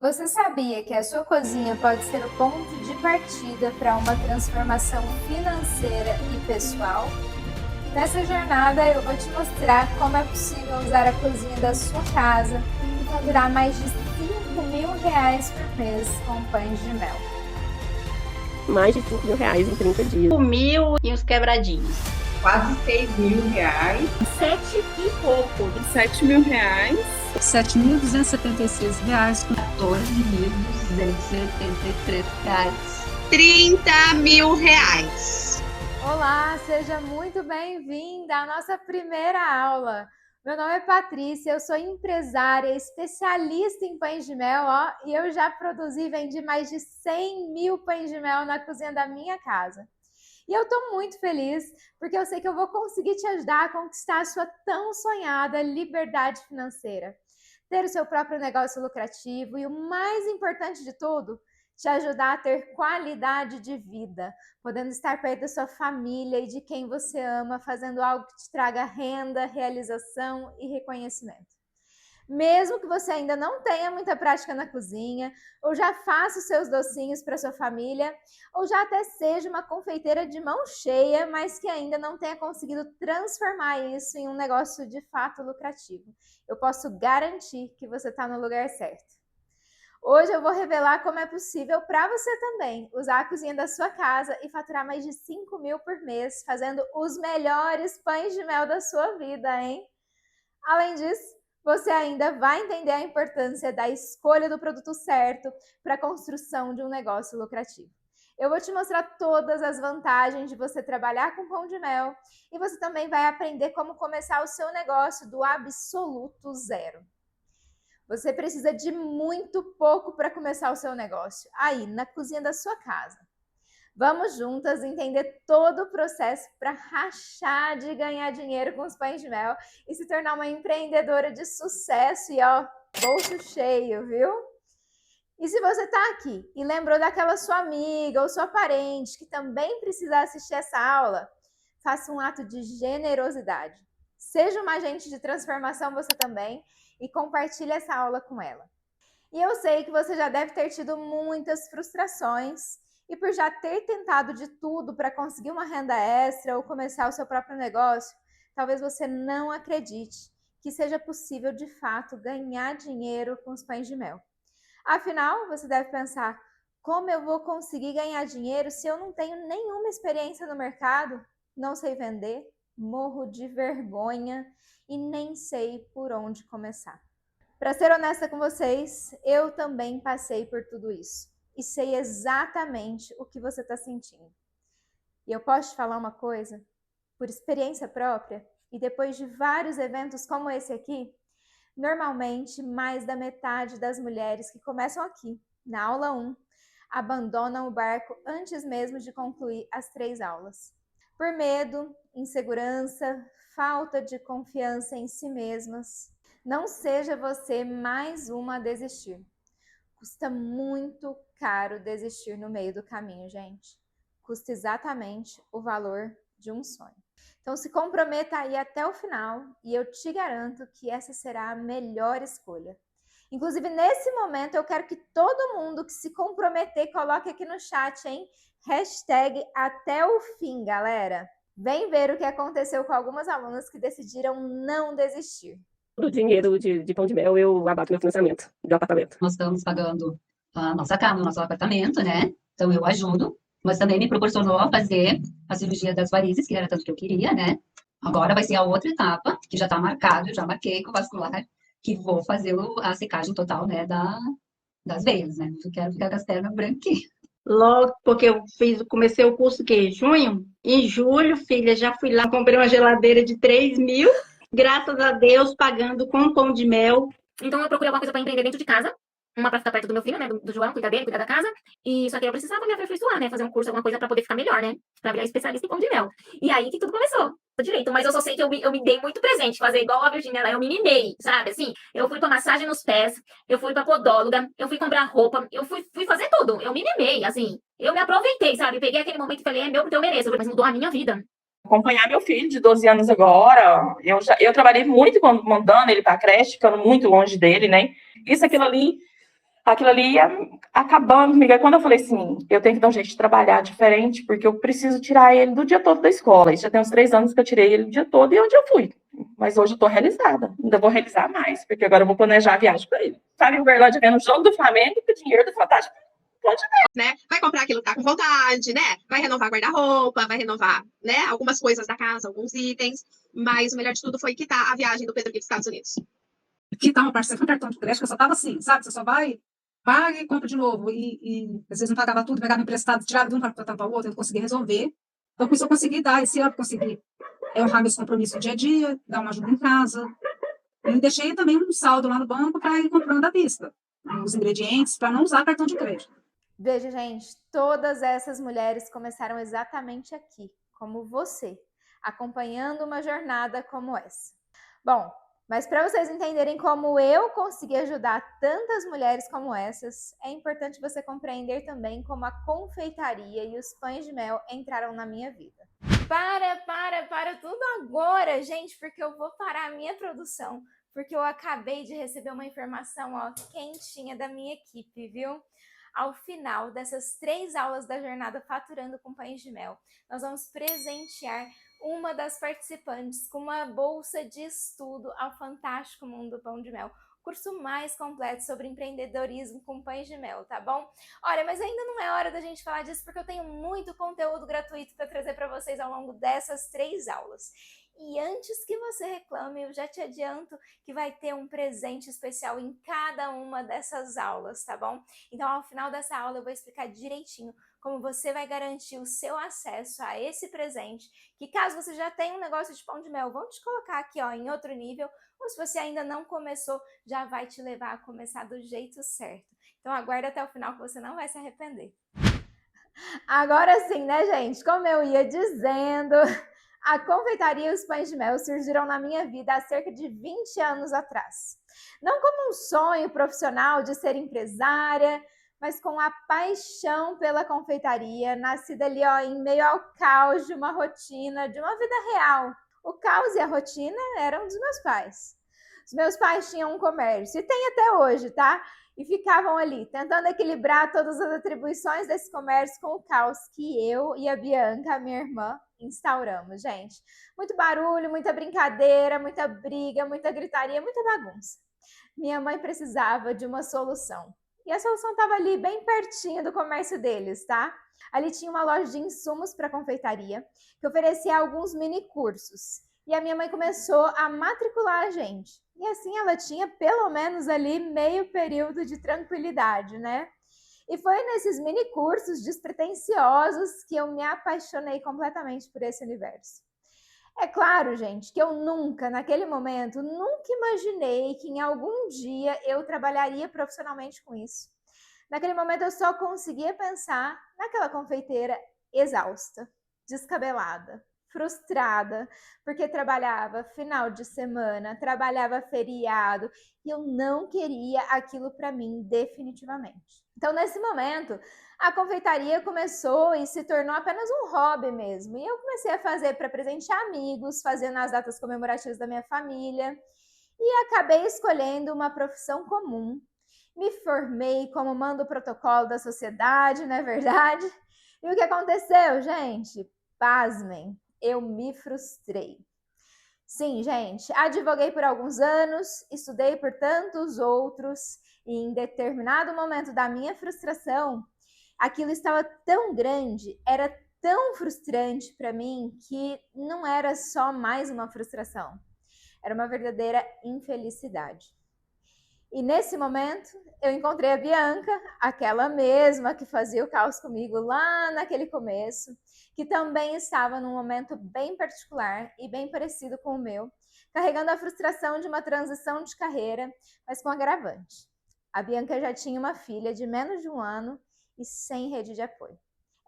Você sabia que a sua cozinha pode ser o ponto de partida para uma transformação financeira e pessoal? Nessa jornada eu vou te mostrar como é possível usar a cozinha da sua casa e faturar mais de R$ 5.000 por mês com pães de mel. Mais de R$ 5.000 em 30 dias. 1.000 e uns quebradinhos. Quase R$ 6.000. 7 e pouco. R$ 7.000. R$ 7.276. R$ 14.283. R$ 30.000. Olá, seja muito bem-vinda à nossa primeira aula. Meu nome é Patrícia, eu sou empresária, especialista em pães de mel, e eu já produzi e vendi mais de 100.000 pães de mel na cozinha da minha casa. E eu tô muito feliz, porque eu sei que eu vou conseguir te ajudar a conquistar a sua tão sonhada liberdade financeira. Ter o seu próprio negócio lucrativo e, o mais importante de tudo, te ajudar a ter qualidade de vida, podendo estar perto da sua família e de quem você ama, fazendo algo que te traga renda, realização e reconhecimento. Mesmo que você ainda não tenha muita prática na cozinha, ou já faça os seus docinhos para sua família, ou já até seja uma confeiteira de mão cheia, mas que ainda não tenha conseguido transformar isso em um negócio de fato lucrativo, eu posso garantir que você está no lugar certo. Hoje eu vou revelar como é possível para você também usar a cozinha da sua casa e faturar mais de 5.000 por mês, fazendo os melhores pães de mel da sua vida, hein? Além disso, você ainda vai entender a importância da escolha do produto certo para a construção de um negócio lucrativo. Eu vou te mostrar todas as vantagens de você trabalhar com pão de mel e você também vai aprender como começar o seu negócio do absoluto zero. Você precisa de muito pouco para começar o seu negócio, aí na cozinha da sua casa. Vamos juntas entender todo o processo para rachar de ganhar dinheiro com os pães de mel e se tornar uma empreendedora de sucesso e bolso cheio, viu? E se você está aqui e lembrou daquela sua amiga ou sua parente que também precisa assistir essa aula, faça um ato de generosidade. Seja uma agente de transformação você também e compartilhe essa aula com ela. E eu sei que você já deve ter tido muitas frustrações e por já ter tentado de tudo para conseguir uma renda extra ou começar o seu próprio negócio, talvez você não acredite que seja possível de fato ganhar dinheiro com os pães de mel. Afinal, você deve pensar, como eu vou conseguir ganhar dinheiro se eu não tenho nenhuma experiência no mercado, não sei vender, morro de vergonha e nem sei por onde começar. Para ser honesta com vocês, eu também passei por tudo isso e sei exatamente o que você está sentindo. E eu posso te falar uma coisa? Por experiência própria e depois de vários eventos como esse aqui, normalmente mais da metade das mulheres que começam aqui, na aula 1, abandonam o barco antes mesmo de concluir as 3 aulas. Por medo, insegurança, falta de confiança em si mesmas. Não seja você mais uma a desistir. Custa muito caro desistir no meio do caminho, gente. Custa exatamente o valor de um sonho. Então se comprometa aí até o final e eu te garanto que essa será a melhor escolha. Inclusive, nesse momento, eu quero que todo mundo que se comprometer coloque aqui no chat, hein? Hashtag até o fim, galera. Vem ver o que aconteceu com algumas alunas que decidiram não desistir. Do dinheiro de pão de mel, eu abato meu financiamento de apartamento. Nós estamos pagando a nossa casa, o nosso apartamento, né? Então eu ajudo, mas também me proporcionou fazer a cirurgia das varizes, que era tanto que eu queria, né? Agora vai ser a outra etapa, que já está marcado, eu já marquei com o vascular, que vou fazer a secagem total, né, das veias, né? Eu quero ficar com as pernas branquinhas. Logo, porque eu comecei o curso que em junho. Em julho, filha, já fui lá, comprei uma geladeira de 3.000. Graças a Deus, pagando com pão de mel. Então eu procurei alguma coisa para empreender dentro de casa, uma para ficar perto do meu filho, né, do João, cuidar dele, cuidar da casa, e só que eu precisava me aperfeiçoar, né, fazer um curso, alguma coisa para poder ficar melhor, né, para virar especialista em pão de mel. E aí que tudo começou, direito, mas eu só sei que eu me dei muito presente, fazer igual a Virgínia lá, eu me mimei, sabe, assim, eu fui para massagem nos pés, eu fui para podóloga, eu fui comprar roupa, eu fui fazer tudo, eu me mimei, assim, eu me aproveitei, sabe, peguei aquele momento e falei, é meu porque eu mereço, mas mudou a minha vida. Acompanhar meu filho de 12 anos agora, eu trabalhei muito mandando ele para a creche, ficando muito longe dele, né? Isso, aquilo ali, aquilo ali ia acabando comigo. Aí quando eu falei assim, eu tenho que dar um jeito de trabalhar diferente, porque eu preciso tirar ele do dia todo da escola. Isso já tem uns 3 anos que eu tirei ele do dia todo e onde eu fui. Mas hoje eu tô realizada. Ainda vou realizar mais, porque agora eu vou planejar a viagem para ele. Sabe, em Uberlândia vendo o jogo do Flamengo com o dinheiro do Fantástico. Pode ver. Né? Vai comprar aquilo que tá com vontade, né? Vai renovar guarda-roupa, vai renovar, né? Algumas coisas da casa, alguns itens. Mas o melhor de tudo foi quitar a viagem do Pedro aqui dos Estados Unidos. Quitar uma parcela com cartão de crédito, eu só tava assim, sabe? Você só vai, paga e compra de novo. E às vezes não pagava tudo, pegava emprestado, tirava de um para o outro, eu consegui resolver. Então, com isso eu consegui dar, esse ano consegui honrar meus compromissos do dia a dia, dar uma ajuda em casa. E deixei também um saldo lá no banco para ir comprando à vista os ingredientes, para não usar cartão de crédito. Veja, gente, todas essas mulheres começaram exatamente aqui, como você, acompanhando uma jornada como essa. Bom, mas para vocês entenderem como eu consegui ajudar tantas mulheres como essas, é importante você compreender também como a confeitaria e os pães de mel entraram na minha vida. Para tudo agora, gente, porque eu vou parar a minha produção, porque eu acabei de receber uma informação, ó, quentinha da minha equipe, viu? Ao final dessas 3 aulas da jornada Faturando com Pães de Mel, nós vamos presentear uma das participantes com uma bolsa de estudo ao Fantástico Mundo do Pão de Mel, curso mais completo sobre empreendedorismo com pães de mel, tá bom? Olha, mas ainda não é hora da gente falar disso, porque eu tenho muito conteúdo gratuito para trazer para vocês ao longo dessas 3 aulas. E antes que você reclame, eu já te adianto que vai ter um presente especial em cada uma dessas aulas, tá bom? Então, ao final dessa aula, eu vou explicar direitinho como você vai garantir o seu acesso a esse presente, que caso você já tenha um negócio de pão de mel, vamos te colocar aqui, ó, em outro nível, ou se você ainda não começou, já vai te levar a começar do jeito certo. Então, aguarda até o final que você não vai se arrepender. Agora sim, né, gente? Como eu ia dizendo, a confeitaria e os pães de mel surgiram na minha vida há cerca de 20 anos atrás. Não como um sonho profissional de ser empresária, mas com a paixão pela confeitaria, nascida ali, ó, em meio ao caos de uma rotina, de uma vida real. O caos e a rotina eram dos meus pais. Os meus pais tinham um comércio, e tem até hoje, tá? E ficavam ali, tentando equilibrar todas as atribuições desse comércio com o caos que eu e a Bianca, a minha irmã, instauramos, gente. Muito barulho, muita brincadeira, muita briga, muita gritaria, muita bagunça. Minha mãe precisava de uma solução. E a solução estava ali, bem pertinho do comércio deles, tá? Ali tinha uma loja de insumos para confeitaria, que oferecia alguns mini cursos. E a minha mãe começou a matricular a gente. E assim ela tinha pelo menos ali meio período de tranquilidade, né? E foi nesses mini cursos despretensiosos que eu me apaixonei completamente por esse universo. É claro, gente, que eu nunca, naquele momento, nunca imaginei que em algum dia eu trabalharia profissionalmente com isso. Naquele momento eu só conseguia pensar naquela confeiteira exausta, descabelada, frustrada, porque trabalhava final de semana, trabalhava feriado, e eu não queria aquilo para mim definitivamente. Então, nesse momento, a confeitaria começou e se tornou apenas um hobby mesmo. E eu comecei a fazer para presentear amigos, fazer nas datas comemorativas da minha família. E acabei escolhendo uma profissão comum. Me formei como manda o protocolo da sociedade, não é verdade? E o que aconteceu, gente? Pasmem, eu me frustrei. Sim, gente, advoguei por alguns anos, estudei por tantos outros, e em determinado momento da minha frustração, aquilo estava tão grande, era tão frustrante para mim, que não era só mais uma frustração, era uma verdadeira infelicidade. E nesse momento, eu encontrei a Bianca, aquela mesma que fazia o caos comigo lá naquele começo, que também estava num momento bem particular e bem parecido com o meu, carregando a frustração de uma transição de carreira, mas com agravante. A Bianca já tinha uma filha de menos de 1 ano e sem rede de apoio.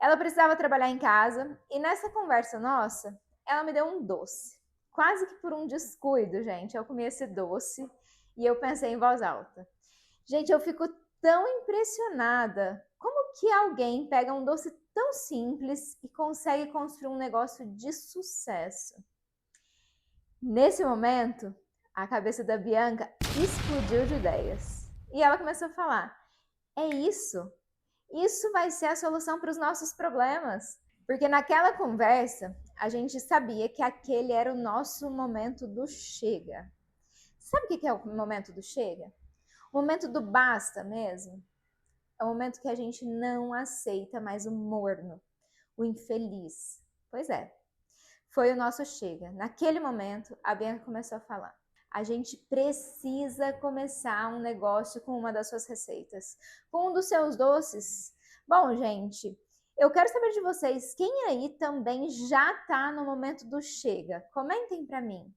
Ela precisava trabalhar em casa e nessa conversa nossa, ela me deu um doce. Quase que por um descuido, gente, eu comi esse doce e eu pensei em voz alta. Gente, eu fico tão impressionada. Como que alguém pega um doce tão simples e consegue construir um negócio de sucesso? Nesse momento, a cabeça da Bianca explodiu de ideias. E ela começou a falar, É isso. Isso vai ser a solução para os nossos problemas. Porque naquela conversa, a gente sabia que aquele era o nosso momento do chega. Sabe o que é o momento do chega? O momento do basta mesmo. É o momento que a gente não aceita mais o morno, o infeliz. Pois é, foi o nosso chega. Naquele momento, a Bianca começou a falar. A gente precisa começar um negócio com uma das suas receitas, com um dos seus doces. Bom, gente, eu quero saber de vocês, quem aí também já tá no momento do chega? Comentem para mim.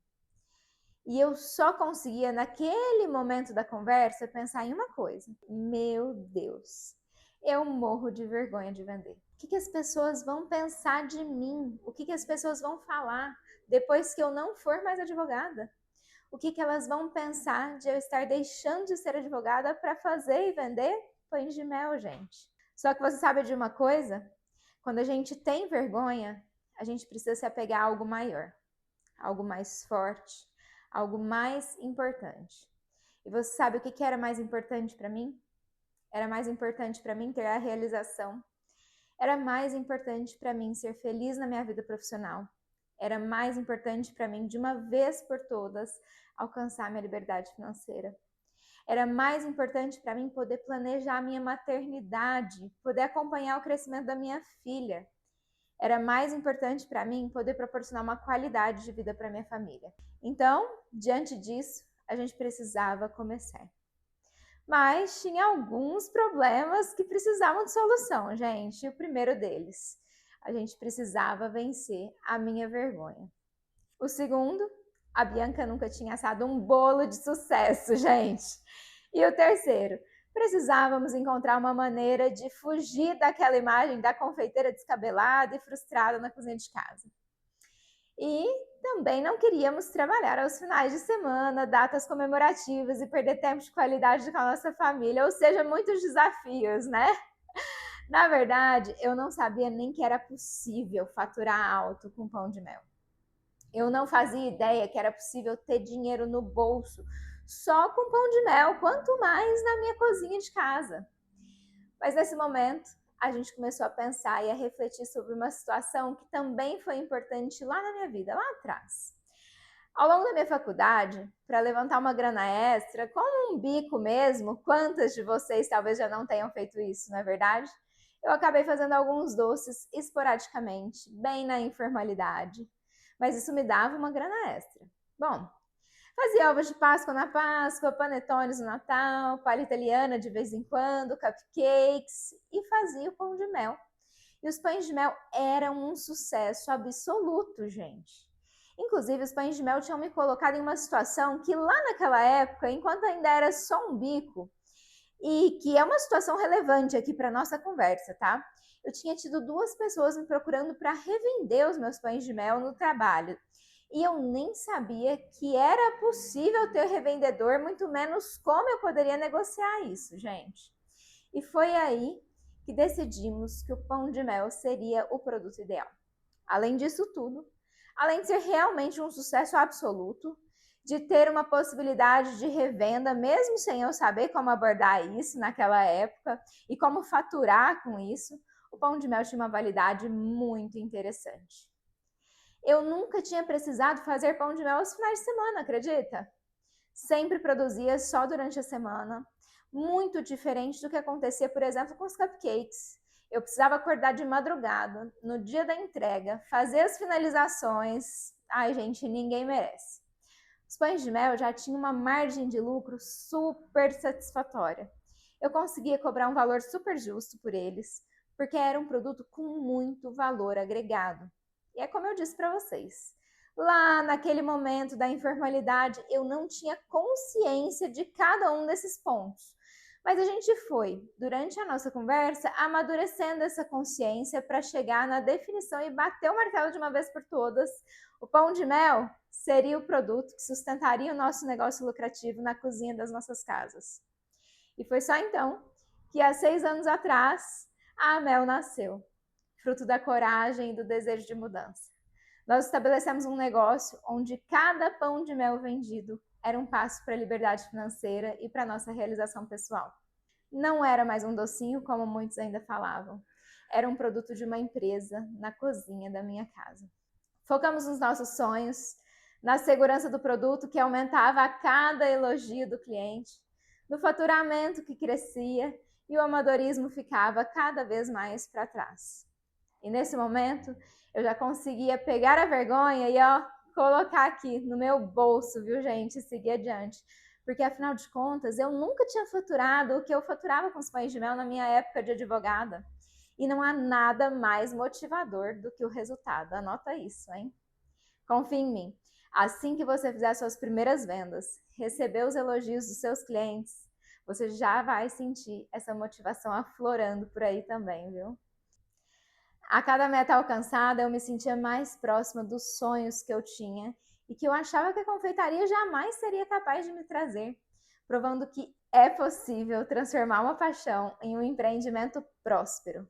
E eu só conseguia, naquele momento da conversa, pensar em uma coisa. Meu Deus, eu morro de vergonha de vender. O que as pessoas vão pensar de mim? O que as pessoas vão falar depois que eu não for mais advogada? O que elas vão pensar de eu estar deixando de ser advogada para fazer e vender pães de mel, gente? Só que você sabe de uma coisa? Quando a gente tem vergonha, a gente precisa se apegar a algo maior, algo mais forte, algo mais importante. E você sabe o que era mais importante para mim? Era mais importante para mim ter a realização. Era mais importante para mim ser feliz na minha vida profissional. Era mais importante para mim, de uma vez por todas, alcançar minha liberdade financeira. Era mais importante para mim poder planejar a minha maternidade, poder acompanhar o crescimento da minha filha. Era mais importante para mim poder proporcionar uma qualidade de vida para minha família. Então, diante disso, a gente precisava começar. Mas tinha alguns problemas que precisavam de solução, gente. E o primeiro deles, a gente precisava vencer a minha vergonha. O segundo, a Bianca nunca tinha assado um bolo de sucesso, gente. E o terceiro, precisávamos encontrar uma maneira de fugir daquela imagem da confeiteira descabelada e frustrada na cozinha de casa. E também não queríamos trabalhar aos finais de semana, datas comemorativas e perder tempo de qualidade com a nossa família, ou seja, muitos desafios, né? Na verdade, eu não sabia nem que era possível faturar alto com pão de mel. Eu não fazia ideia que era possível ter dinheiro no bolso só com pão de mel, quanto mais na minha cozinha de casa. Mas nesse momento, a gente começou a pensar e a refletir sobre uma situação que também foi importante lá na minha vida, lá atrás. Ao longo da minha faculdade, para levantar uma grana extra, com um bico mesmo, quantas de vocês talvez já não tenham feito isso, não é verdade? Eu acabei fazendo alguns doces esporadicamente, bem na informalidade, mas isso me dava uma grana extra. Bom, fazia ovos de Páscoa na Páscoa, panetones no Natal, palha italiana de vez em quando, cupcakes e fazia o pão de mel. E os pães de mel eram um sucesso absoluto, gente. Inclusive, os pães de mel tinham me colocado em uma situação que lá naquela época, enquanto ainda era só um bico, e que é uma situação relevante aqui para nossa conversa, tá? Eu tinha tido 2 pessoas me procurando para revender os meus pães de mel no trabalho. E eu nem sabia que era possível ter revendedor, muito menos como eu poderia negociar isso, gente. E foi aí que decidimos que o pão de mel seria o produto ideal. Além disso tudo, além de ser realmente um sucesso absoluto, de ter uma possibilidade de revenda, mesmo sem eu saber como abordar isso naquela época e como faturar com isso, o pão de mel tinha uma validade muito interessante. Eu nunca tinha precisado fazer pão de mel aos finais de semana, acredita? Sempre produzia só durante a semana, muito diferente do que acontecia, por exemplo, com os cupcakes. Eu precisava acordar de madrugada, no dia da entrega, fazer as finalizações. Ai, gente, ninguém merece. Os pães de mel já tinham uma margem de lucro super satisfatória. Eu conseguia cobrar um valor super justo por eles, porque era um produto com muito valor agregado. E é como eu disse para vocês, lá naquele momento da informalidade, eu não tinha consciência de cada um desses pontos. Mas a gente foi, durante a nossa conversa, amadurecendo essa consciência para chegar na definição e bater o martelo de uma vez por todas. O pão de mel seria o produto que sustentaria o nosso negócio lucrativo na cozinha das nossas casas. E foi só então que, há 6 anos atrás, a Amel nasceu, fruto da coragem e do desejo de mudança. Nós estabelecemos um negócio onde cada pão de mel vendido era um passo para a liberdade financeira e para a nossa realização pessoal. Não era mais um docinho, como muitos ainda falavam. Era um produto de uma empresa na cozinha da minha casa. Focamos nos nossos sonhos, na segurança do produto que aumentava a cada elogio do cliente, no faturamento que crescia e o amadorismo ficava cada vez mais para trás. E nesse momento, eu já conseguia pegar a vergonha e colocar aqui no meu bolso, viu, gente, e seguir adiante. Porque, afinal de contas, eu nunca tinha faturado o que eu faturava com os pães de mel na minha época de advogada. E não há nada mais motivador do que o resultado. Anota isso, hein? Confie em mim. Assim que você fizer suas primeiras vendas, receber os elogios dos seus clientes, você já vai sentir essa motivação aflorando por aí também, viu? A cada meta alcançada, eu me sentia mais próxima dos sonhos que eu tinha e que eu achava que a confeitaria jamais seria capaz de me trazer, provando que é possível transformar uma paixão em um empreendimento próspero.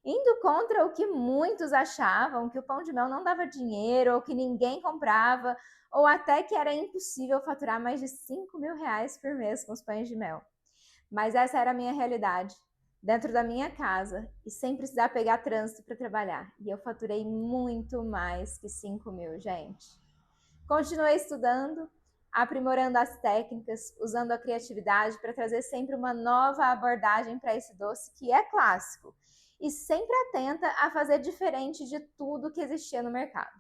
Indo contra o que muitos achavam, que o pão de mel não dava dinheiro, ou que ninguém comprava, ou até que era impossível faturar mais de 5 mil reais por mês com os pães de mel. Mas essa era a minha realidade, dentro da minha casa, e sem precisar pegar trânsito para trabalhar. E eu faturei muito mais que 5 mil, gente. Continuei estudando, aprimorando as técnicas, usando a criatividade para trazer sempre uma nova abordagem para esse doce que é clássico, e sempre atenta a fazer diferente de tudo que existia no mercado.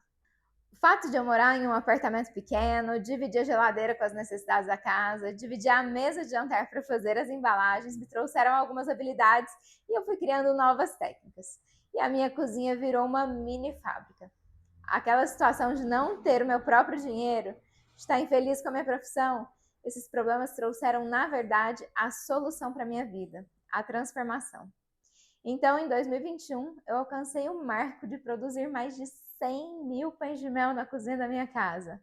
O fato de eu morar em um apartamento pequeno, dividir a geladeira com as necessidades da casa, dividir a mesa de jantar para fazer as embalagens, me trouxeram algumas habilidades e eu fui criando novas técnicas. E a minha cozinha virou uma mini fábrica. Aquela situação de não ter o meu próprio dinheiro, de estar infeliz com a minha profissão, esses problemas trouxeram, na verdade, a solução para a minha vida, a transformação. Então, em 2021, eu alcancei o marco de produzir mais de 100 mil pães de mel na cozinha da minha casa.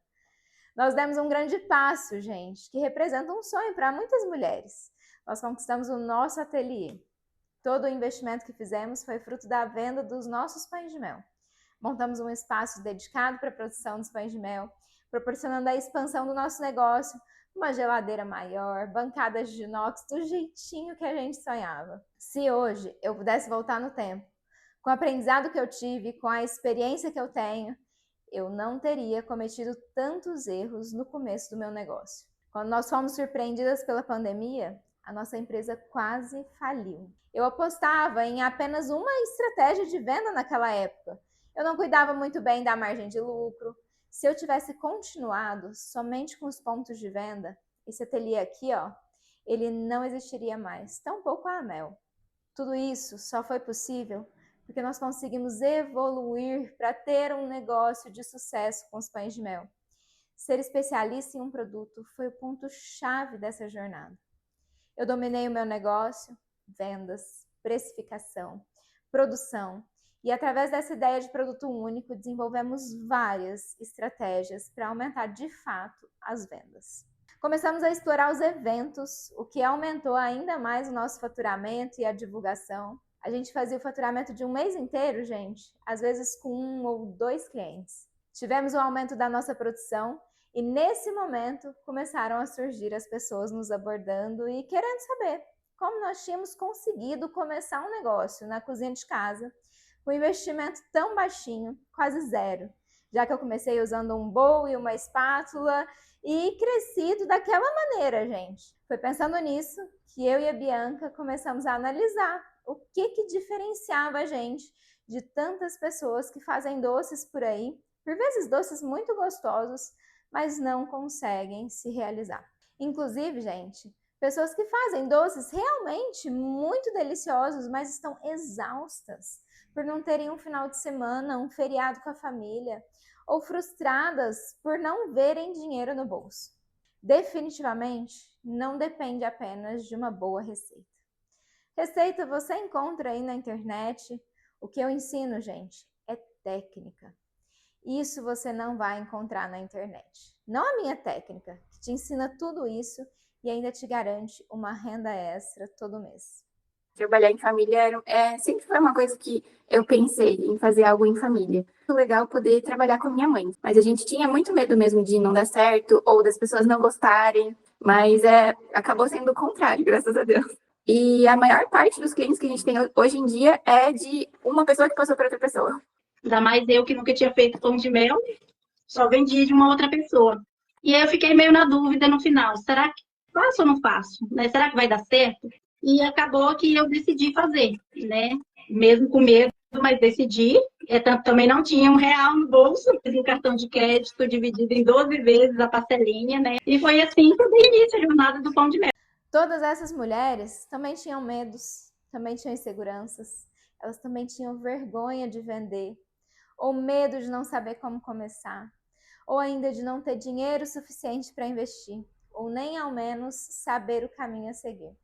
Nós demos um grande passo, gente, que representa um sonho para muitas mulheres. Nós conquistamos o nosso ateliê. Todo o investimento que fizemos foi fruto da venda dos nossos pães de mel. Montamos um espaço dedicado para a produção dos pães de mel, proporcionando a expansão do nosso negócio, uma geladeira maior, bancadas de inox, do jeitinho que a gente sonhava. Se hoje eu pudesse voltar no tempo, com o aprendizado que eu tive, com a experiência que eu tenho, eu não teria cometido tantos erros no começo do meu negócio. Quando nós fomos surpreendidas pela pandemia, a nossa empresa quase faliu. Eu apostava em apenas uma estratégia de venda naquela época. Eu não cuidava muito bem da margem de lucro. Se eu tivesse continuado somente com os pontos de venda, esse ateliê aqui, ele não existiria mais, tampouco a Amel. Tudo isso só foi possível porque nós conseguimos evoluir para ter um negócio de sucesso com os pães de mel. Ser especialista em um produto foi o ponto-chave dessa jornada. Eu dominei o meu negócio, vendas, precificação, produção, e através dessa ideia de produto único, desenvolvemos várias estratégias para aumentar de fato as vendas. Começamos a explorar os eventos, o que aumentou ainda mais o nosso faturamento e a divulgação. A gente fazia o faturamento de um mês inteiro, gente, às vezes com 1 ou 2 clientes. Tivemos o aumento da nossa produção e nesse momento começaram a surgir as pessoas nos abordando e querendo saber como nós tínhamos conseguido começar um negócio na cozinha de casa, com investimento tão baixinho, quase zero, já que eu comecei usando um bowl e uma espátula e crescido daquela maneira, gente. Foi pensando nisso que eu e a Bianca começamos a analisar o que diferenciava a gente de tantas pessoas que fazem doces por aí, por vezes doces muito gostosos, mas não conseguem se realizar. Inclusive, gente, pessoas que fazem doces realmente muito deliciosos, mas estão exaustas por não terem um final de semana, um feriado com a família, ou frustradas por não verem dinheiro no bolso. Definitivamente, não depende apenas de uma boa receita. Receita você encontra aí na internet. O que eu ensino, gente, é técnica. Isso você não vai encontrar na internet. Não a minha técnica, que te ensina tudo isso e ainda te garante uma renda extra todo mês. Trabalhar em família sempre foi uma coisa que eu pensei em fazer algo em família. Muito legal poder trabalhar com minha mãe. Mas a gente tinha muito medo mesmo de não dar certo ou das pessoas não gostarem. Mas acabou sendo o contrário, graças a Deus. E a maior parte dos clientes que a gente tem hoje em dia é de uma pessoa que passou para outra pessoa. Ainda mais eu que nunca tinha feito pão de mel, só vendia de uma outra pessoa. E aí eu fiquei meio na dúvida no final, será que faço ou não faço? Né? Será que vai dar certo? E acabou que eu decidi fazer, né? Mesmo com medo, mas decidi. Também não tinha R$ 1 no bolso, fiz um cartão de crédito dividido em 12 vezes a parcelinha, né? E foi assim que eu dei início à jornada do pão de mel. Todas essas mulheres também tinham medos, também tinham inseguranças, elas também tinham vergonha de vender, ou medo de não saber como começar, ou ainda de não ter dinheiro suficiente para investir, ou nem ao menos saber o caminho a seguir.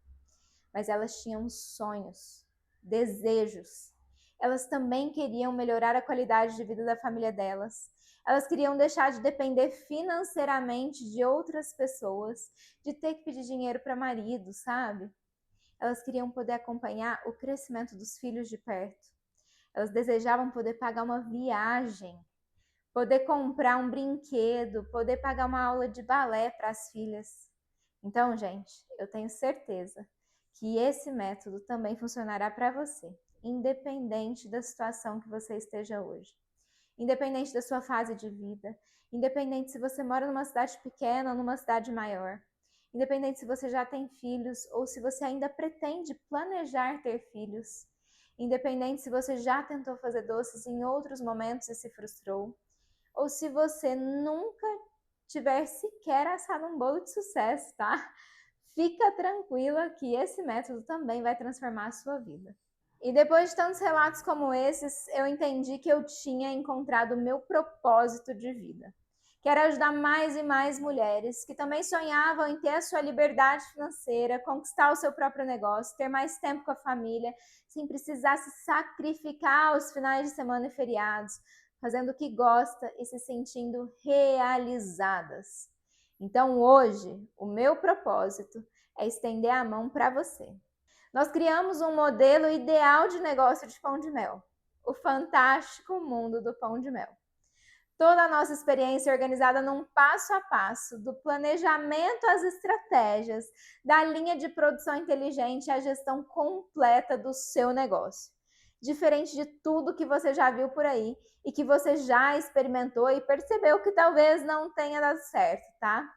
Mas elas tinham sonhos, desejos. Elas também queriam melhorar a qualidade de vida da família delas. Elas queriam deixar de depender financeiramente de outras pessoas, de ter que pedir dinheiro para marido, sabe? Elas queriam poder acompanhar o crescimento dos filhos de perto. Elas desejavam poder pagar uma viagem, poder comprar um brinquedo, poder pagar uma aula de balé para as filhas. Então, gente, eu tenho certeza que esse método também funcionará para você, independente da situação que você esteja hoje. Independente da sua fase de vida, independente se você mora numa cidade pequena ou numa cidade maior, independente se você já tem filhos ou se você ainda pretende planejar ter filhos, independente se você já tentou fazer doces em outros momentos e se frustrou, ou se você nunca tiver sequer assado um bolo de sucesso, tá? Fica tranquila que esse método também vai transformar a sua vida. E depois de tantos relatos como esses, eu entendi que eu tinha encontrado o meu propósito de vida, que era ajudar mais e mais mulheres que também sonhavam em ter a sua liberdade financeira, conquistar o seu próprio negócio, ter mais tempo com a família, sem precisar se sacrificar aos finais de semana e feriados, fazendo o que gosta e se sentindo realizadas. Então hoje, o meu propósito é estender a mão para você. Nós criamos um modelo ideal de negócio de pão de mel, o fantástico mundo do pão de mel. Toda a nossa experiência é organizada num passo a passo, do planejamento às estratégias, da linha de produção inteligente à gestão completa do seu negócio. Diferente de tudo que você já viu por aí e que você já experimentou e percebeu que talvez não tenha dado certo, tá?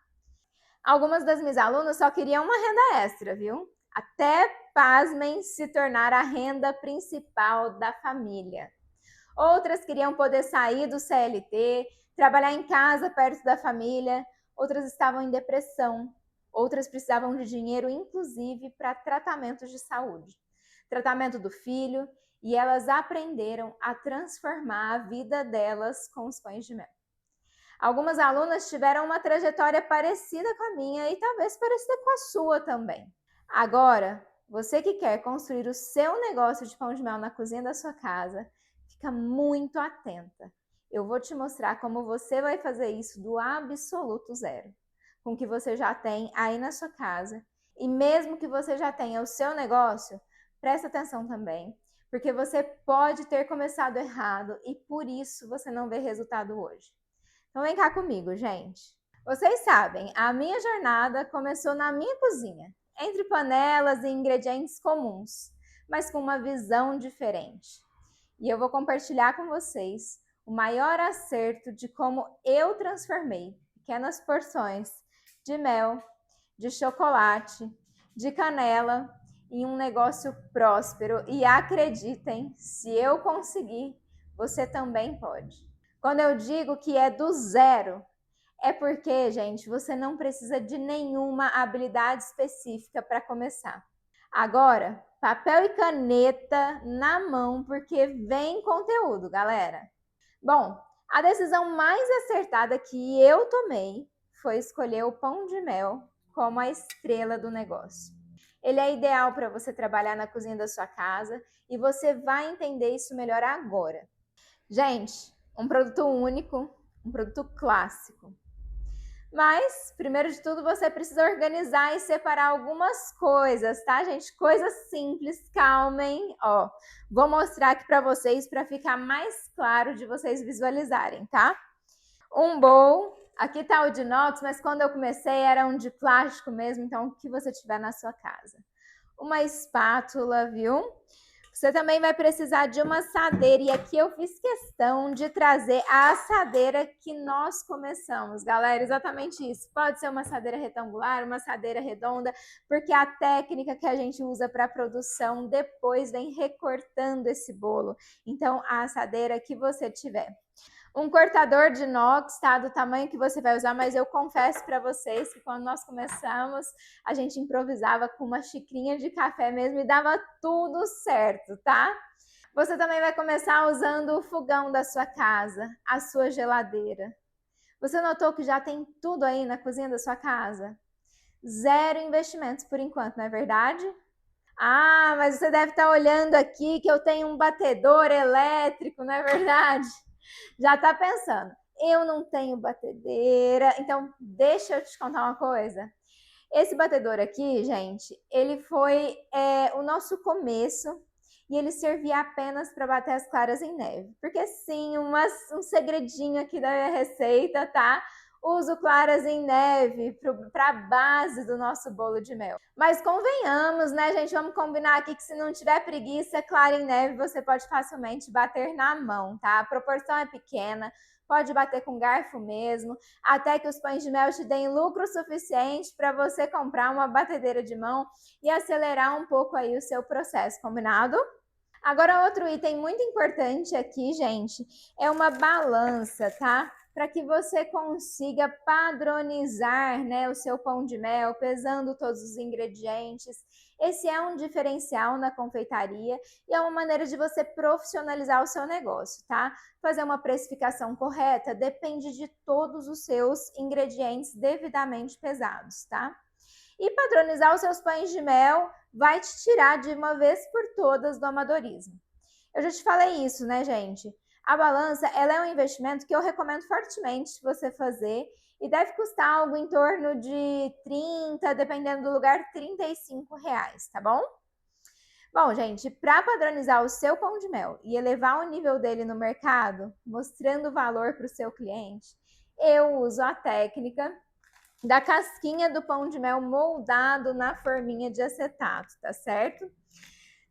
Algumas das minhas alunas só queriam uma renda extra, viu? Até, pasmem, se tornar a renda principal da família. Outras queriam poder sair do CLT, trabalhar em casa perto da família. Outras estavam em depressão. Outras precisavam de dinheiro, inclusive, para tratamentos de saúde. Tratamento do filho, e elas aprenderam a transformar a vida delas com os pães de mel. Algumas alunas tiveram uma trajetória parecida com a minha e talvez parecida com a sua também. Agora, você que quer construir o seu negócio de pão de mel na cozinha da sua casa, fica muito atenta. Eu vou te mostrar como você vai fazer isso do absoluto zero, com o que você já tem aí na sua casa. E mesmo que você já tenha o seu negócio, presta atenção também, porque você pode ter começado errado e por isso você não vê resultado hoje. Então vem cá comigo, gente. Vocês sabem, a minha jornada começou na minha cozinha, entre panelas e ingredientes comuns, mas com uma visão diferente. E eu vou compartilhar com vocês o maior acerto de como eu transformei pequenas porções de mel, de chocolate, de canela em um negócio próspero. E acreditem, se eu conseguir, você também pode. Quando eu digo que é do zero, é porque, gente, você não precisa de nenhuma habilidade específica para começar. Agora, papel e caneta na mão, porque vem conteúdo, galera. Bom, a decisão mais acertada que eu tomei foi escolher o pão de mel como a estrela do negócio. Ele é ideal para você trabalhar na cozinha da sua casa e você vai entender isso melhor agora. Gente, um produto único, um produto clássico. Mas, primeiro de tudo, você precisa organizar e separar algumas coisas, tá, gente? Coisas simples, calmem. Ó, vou mostrar aqui para vocês para ficar mais claro de vocês visualizarem, tá? Um bowl. Aqui tá o de inox, mas quando eu comecei era um de plástico mesmo, então o que você tiver na sua casa. uma espátula, viu? Você também vai precisar de uma assadeira, e aqui eu fiz questão de trazer a assadeira que nós começamos, galera, exatamente isso. Pode ser uma assadeira retangular, uma assadeira redonda, porque a técnica que a gente usa para produção depois vem recortando esse bolo. Então, a assadeira que você tiver. Um cortador de inox, tá? Do tamanho que você vai usar, mas eu confesso para vocês que quando nós começamos, a gente improvisava com uma xicrinha de café mesmo e dava tudo certo, tá? Você também vai começar usando o fogão da sua casa, a sua geladeira. Você notou que já tem tudo aí na cozinha da sua casa? Zero investimentos por enquanto, não é verdade? Ah, mas você deve estar olhando aqui que eu tenho um batedor elétrico, não é verdade? Já tá pensando, eu não tenho batedeira, então deixa eu te contar uma coisa. Esse batedor aqui, gente, ele foi o nosso começo e ele servia apenas para bater as claras em neve. Porque sim, um segredinho aqui da minha receita, tá? Uso claras em neve para a base do nosso bolo de mel. Mas convenhamos, né, gente? Vamos combinar aqui que se não tiver preguiça, clara em neve você pode facilmente bater na mão, tá? A proporção é pequena, pode bater com garfo mesmo, até que os pães de mel te deem lucro suficiente para você comprar uma batedeira de mão e acelerar um pouco aí o seu processo, combinado? Agora, outro item muito importante aqui, gente, é uma balança, tá? Para que você consiga padronizar, né, o seu pão de mel, pesando todos os ingredientes. Esse é um diferencial na confeitaria e é uma maneira de você profissionalizar o seu negócio, tá? Fazer uma precificação correta depende de todos os seus ingredientes devidamente pesados, tá? E padronizar os seus pães de mel vai te tirar de uma vez por todas do amadorismo. Eu já te falei isso, né, gente? A balança, ela é um investimento que eu recomendo fortemente você fazer e deve custar algo em torno de 30, dependendo do lugar, R$ 35, tá bom? Bom, gente, para padronizar o seu pão de mel e elevar o nível dele no mercado, mostrando valor para o seu cliente, eu uso a técnica da casquinha do pão de mel moldado na forminha de acetato, tá certo?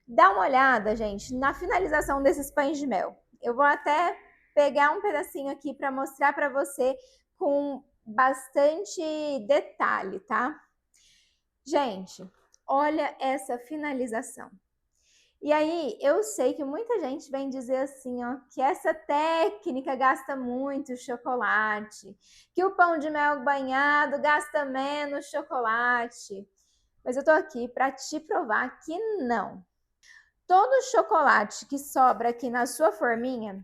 Dá uma olhada, gente, na finalização desses pães de mel. Eu vou até pegar um pedacinho aqui para mostrar para você com bastante detalhe, tá? Gente, olha essa finalização. E aí, eu sei que muita gente vem dizer assim, ó, que essa técnica gasta muito chocolate, que o pão de mel banhado gasta menos chocolate. Mas eu tô aqui para te provar que não. Todo o chocolate que sobra aqui na sua forminha,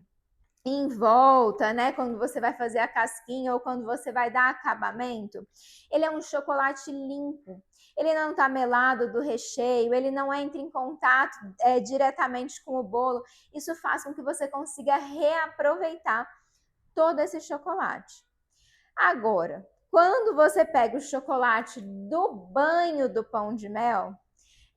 em volta, né, quando você vai fazer a casquinha ou quando você vai dar acabamento, ele é um chocolate limpo. Ele não está melado do recheio, ele não entra em contato diretamente com o bolo. Isso faz com que você consiga reaproveitar todo esse chocolate. Agora, quando você pega o chocolate do banho do pão de mel,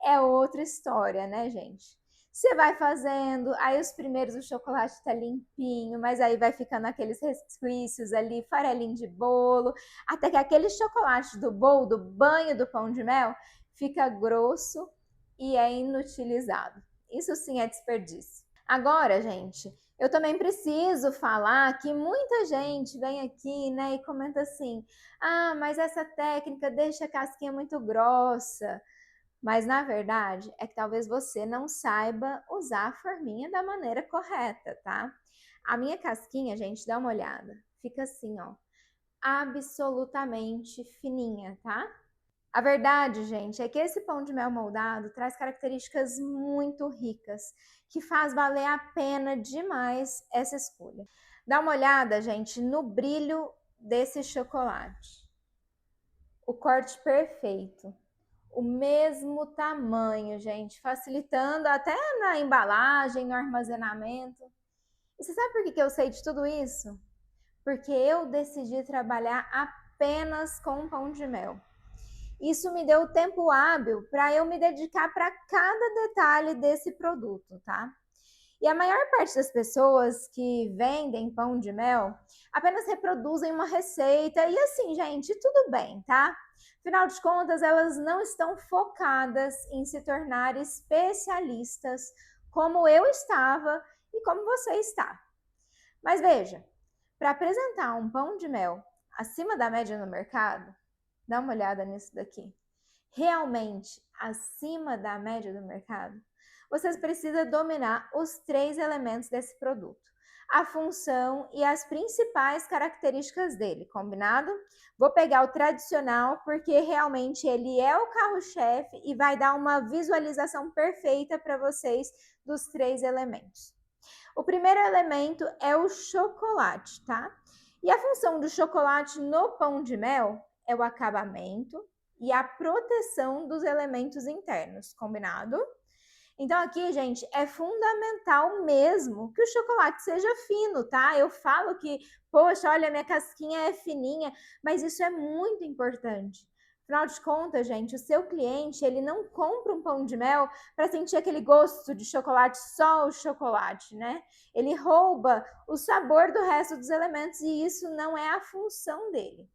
é outra história, né, gente? Você vai fazendo, aí os primeiros o chocolate tá limpinho, mas aí vai ficando aqueles resquícios ali, farelinho de bolo, até que aquele chocolate do bolo, do banho do pão de mel, fica grosso e é inutilizado. Isso sim é desperdício. Agora, gente, eu também preciso falar que muita gente vem aqui, né, e comenta assim: ah, mas essa técnica deixa a casquinha muito grossa. Mas na verdade é que talvez você não saiba usar a forminha da maneira correta, tá? A minha casquinha, gente, dá uma olhada. Fica assim, ó, absolutamente fininha, tá? A verdade, gente, é que esse pão de mel moldado traz características muito ricas, que faz valer a pena demais essa escolha. Dá uma olhada, gente, no brilho desse chocolate. O corte perfeito. O mesmo tamanho, gente, facilitando até na embalagem, no armazenamento. E você sabe por que eu sei de tudo isso? Porque eu decidi trabalhar apenas com pão de mel. Isso me deu tempo hábil para eu me dedicar para cada detalhe desse produto, tá? E a maior parte das pessoas que vendem pão de mel apenas reproduzem uma receita e assim, gente, tudo bem, tá? Afinal de contas, elas não estão focadas em se tornar especialistas como eu estava e como você está. Mas veja, para apresentar um pão de mel acima da média no mercado, dá uma olhada nisso daqui. Realmente acima da média do mercado, vocês precisam dominar os 3 elementos desse produto. A função e as principais características dele, combinado? Vou pegar o tradicional porque realmente ele é o carro-chefe e vai dar uma visualização perfeita para vocês dos 3 elementos. O primeiro elemento é o chocolate, tá? E a função do chocolate no pão de mel é o acabamento e a proteção dos elementos internos, combinado? Então aqui, gente, é fundamental mesmo que o chocolate seja fino, tá? Eu falo que, poxa, olha, minha casquinha é fininha, mas isso é muito importante. Afinal de contas, gente, o seu cliente, ele não compra um pão de mel para sentir aquele gosto de chocolate, só o chocolate, né? Ele rouba o sabor do resto dos elementos e isso não é a função dele.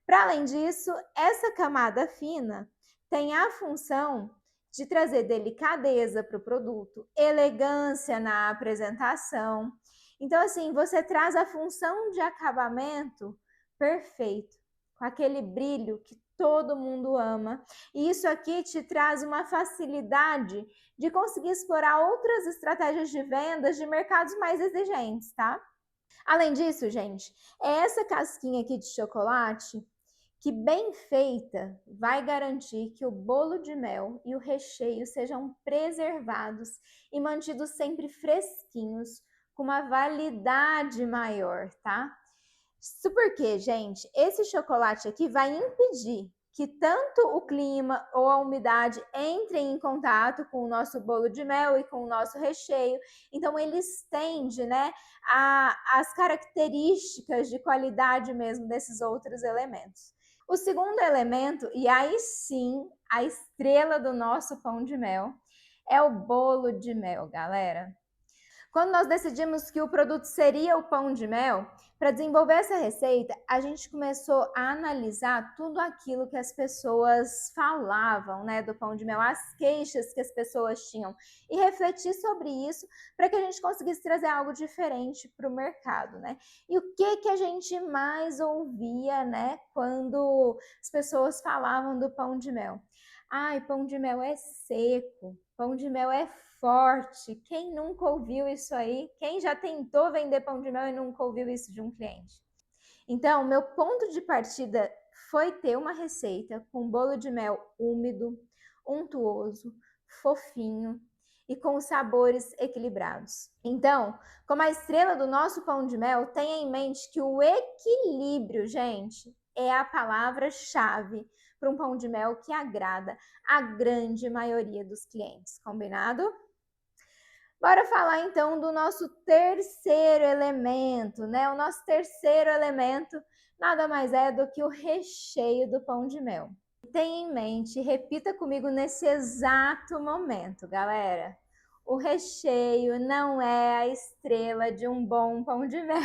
Para além disso, essa camada fina tem a função de trazer delicadeza para o produto, elegância na apresentação. Então, assim, você traz a função de acabamento perfeito, com aquele brilho que todo mundo ama. E isso aqui te traz uma facilidade de conseguir explorar outras estratégias de vendas de mercados mais exigentes, tá? Além disso, gente, é essa casquinha aqui de chocolate que, bem feita, vai garantir que o bolo de mel e o recheio sejam preservados e mantidos sempre fresquinhos, com uma validade maior, tá? Isso porque, gente, esse chocolate aqui vai impedir que tanto o clima ou a umidade entrem em contato com o nosso bolo de mel e com o nosso recheio. Então, ele estende, né, as características de qualidade mesmo desses outros elementos. O segundo elemento, e aí sim, a estrela do nosso pão de mel, é o bolo de mel, galera. Quando nós decidimos que o produto seria o pão de mel, para desenvolver essa receita, a gente começou a analisar tudo aquilo que as pessoas falavam, né, do pão de mel, as queixas que as pessoas tinham, e refletir sobre isso para que a gente conseguisse trazer algo diferente para o mercado, né? E o que a gente mais ouvia, né, quando as pessoas falavam do pão de mel? Ai, pão de mel é seco, pão de mel é forte. Quem nunca ouviu isso aí? Quem já tentou vender pão de mel e nunca ouviu isso de um cliente? Então, meu ponto de partida foi ter uma receita com bolo de mel úmido, untuoso, fofinho e com sabores equilibrados. Então, como a estrela do nosso pão de mel, tenha em mente que o equilíbrio, gente, é a palavra-chave para um pão de mel que agrada a grande maioria dos clientes, combinado? Bora falar então do nosso terceiro elemento, né? O nosso terceiro elemento nada mais é do que o recheio do pão de mel. Tenha em mente, repita comigo nesse exato momento, galera. O recheio não é a estrela de um bom pão de mel.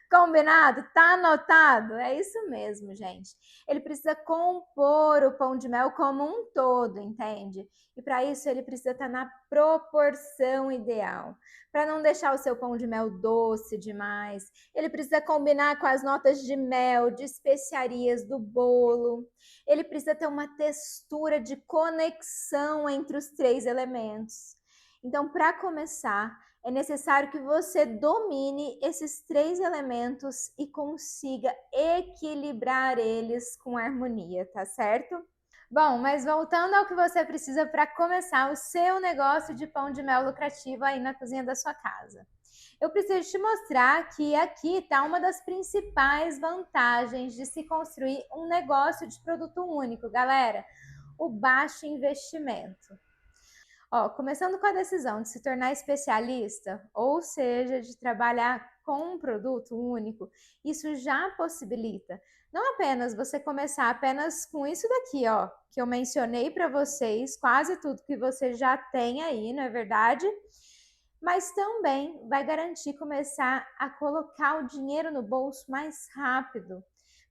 Combinado? Tá anotado? É isso mesmo, gente. Ele precisa compor o pão de mel como um todo, entende? E para isso ele precisa estar na proporção ideal. Para não deixar o seu pão de mel doce demais, ele precisa combinar com as notas de mel, de especiarias do bolo. Ele precisa ter uma textura de conexão entre os 3 elementos. Então, para começar, é necessário que você domine esses 3 elementos e consiga equilibrar eles com harmonia, tá certo? Bom, mas voltando ao que você precisa para começar o seu negócio de pão de mel lucrativo aí na cozinha da sua casa. Eu preciso te mostrar que aqui está uma das principais vantagens de se construir um negócio de produto único, galera, o baixo investimento. Começando com a decisão de se tornar especialista, ou seja, de trabalhar com um produto único, isso já possibilita não apenas você começar apenas com isso daqui, que eu mencionei para vocês, quase tudo que você já tem aí, não é verdade? Mas também vai garantir começar a colocar o dinheiro no bolso mais rápido,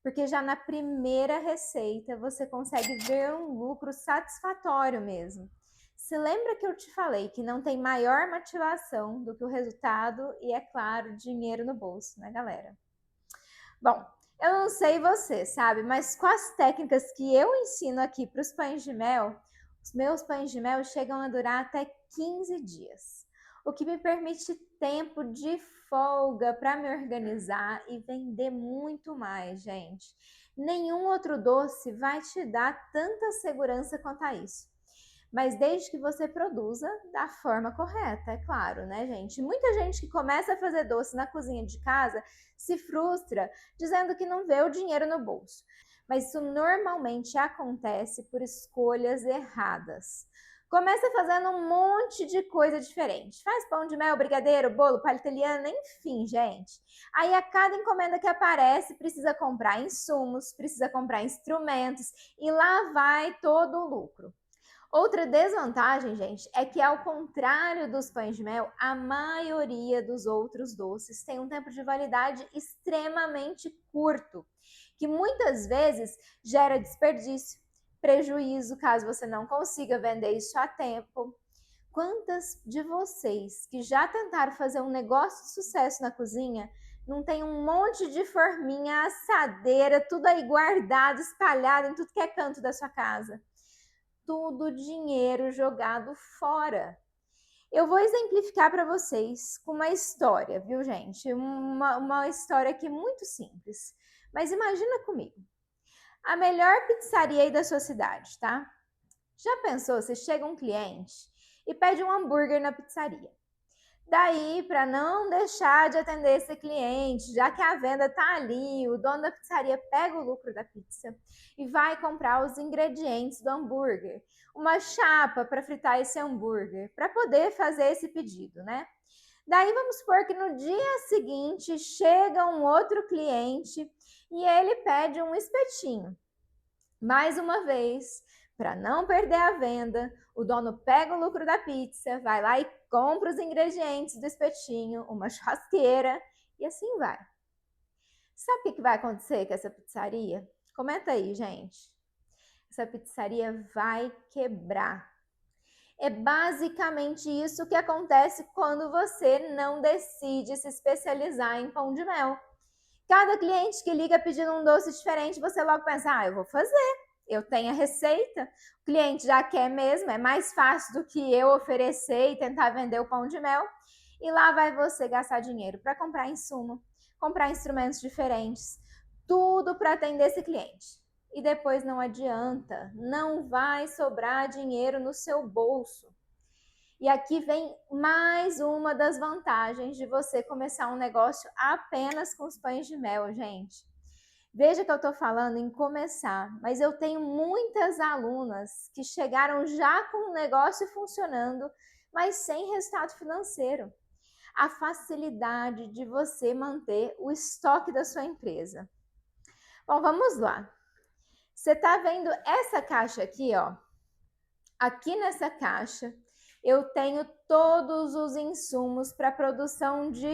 porque já na primeira receita você consegue ver um lucro satisfatório mesmo. Se lembra que eu te falei que não tem maior motivação do que o resultado e, é claro, dinheiro no bolso, né, galera? Bom, eu não sei você, sabe? Mas com as técnicas que eu ensino aqui para os pães de mel, os meus pães de mel chegam a durar até 15 dias. O que me permite tempo de folga para me organizar e vender muito mais, gente. Nenhum outro doce vai te dar tanta segurança quanto a isso. Mas desde que você produza da forma correta, é claro, né, gente? Muita gente que começa a fazer doce na cozinha de casa se frustra dizendo que não vê o dinheiro no bolso. Mas isso normalmente acontece por escolhas erradas. Começa fazendo um monte de coisa diferente. Faz pão de mel, brigadeiro, bolo, palha italiana, enfim, gente. Aí a cada encomenda que aparece, precisa comprar insumos, precisa comprar instrumentos e lá vai todo o lucro. Outra desvantagem, gente, é que ao contrário dos pães de mel, a maioria dos outros doces tem um tempo de validade extremamente curto, que muitas vezes gera desperdício, prejuízo caso você não consiga vender isso a tempo. Quantas de vocês que já tentaram fazer um negócio de sucesso na cozinha não tem um monte de forminha, assadeira, tudo aí guardado, espalhado em tudo que é canto da sua casa? Tudo dinheiro jogado fora. Eu vou exemplificar para vocês com uma história, viu, gente? Uma história aqui muito simples. Mas imagina comigo. A melhor pizzaria aí da sua cidade, tá? Já pensou se chega um cliente e pede um hambúrguer na pizzaria? Daí, para não deixar de atender esse cliente, já que a venda está ali, o dono da pizzaria pega o lucro da pizza e vai comprar os ingredientes do hambúrguer, uma chapa para fritar esse hambúrguer, para poder fazer esse pedido, né? Daí vamos supor que no dia seguinte chega um outro cliente e ele pede um espetinho. Mais uma vez, para não perder a venda, o dono pega o lucro da pizza, vai lá e compra os ingredientes do espetinho, uma churrasqueira e assim vai. Sabe o que vai acontecer com essa pizzaria? Comenta aí, gente. Essa pizzaria vai quebrar. É basicamente isso que acontece quando você não decide se especializar em pão de mel. Cada cliente que liga pedindo um doce diferente, você logo pensa, eu vou fazer. Eu tenho a receita, o cliente já quer mesmo, é mais fácil do que eu oferecer e tentar vender o pão de mel. E lá vai você gastar dinheiro para comprar insumo, comprar instrumentos diferentes, tudo para atender esse cliente. E depois não adianta, não vai sobrar dinheiro no seu bolso. E aqui vem mais uma das vantagens de você começar um negócio apenas com os pães de mel, gente. Veja que eu estou falando em começar, mas eu tenho muitas alunas que chegaram já com o negócio funcionando, mas sem resultado financeiro. A facilidade de você manter o estoque da sua empresa. Bom, vamos lá. Você está vendo essa caixa aqui, ó? Aqui nessa caixa, eu tenho todos os insumos para a produção de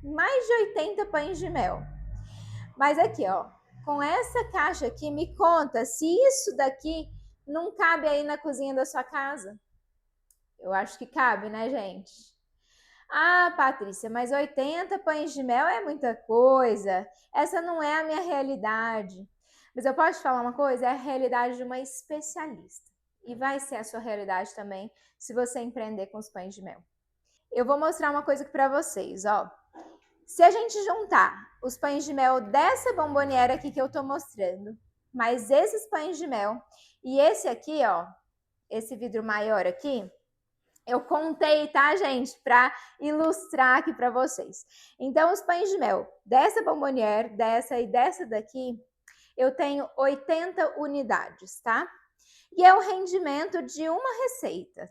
mais de 80 pães de mel. Mas aqui, ó, com essa caixa aqui, me conta se isso daqui não cabe aí na cozinha da sua casa. Eu acho que cabe, né, gente? Ah, Patrícia, mas 80 pães de mel é muita coisa. Essa não é a minha realidade. Mas eu posso te falar uma coisa? É a realidade de uma especialista. E vai ser a sua realidade também se você empreender com os pães de mel. Eu vou mostrar uma coisa aqui para vocês, ó. Se a gente juntar os pães de mel dessa bomboniera aqui que eu tô mostrando, mais esses pães de mel e esse aqui, ó, esse vidro maior aqui, eu contei, tá, gente? Para ilustrar aqui para vocês. Então, os pães de mel dessa bomboniera, dessa e dessa daqui, eu tenho 80 unidades, tá? E é o rendimento de uma receita.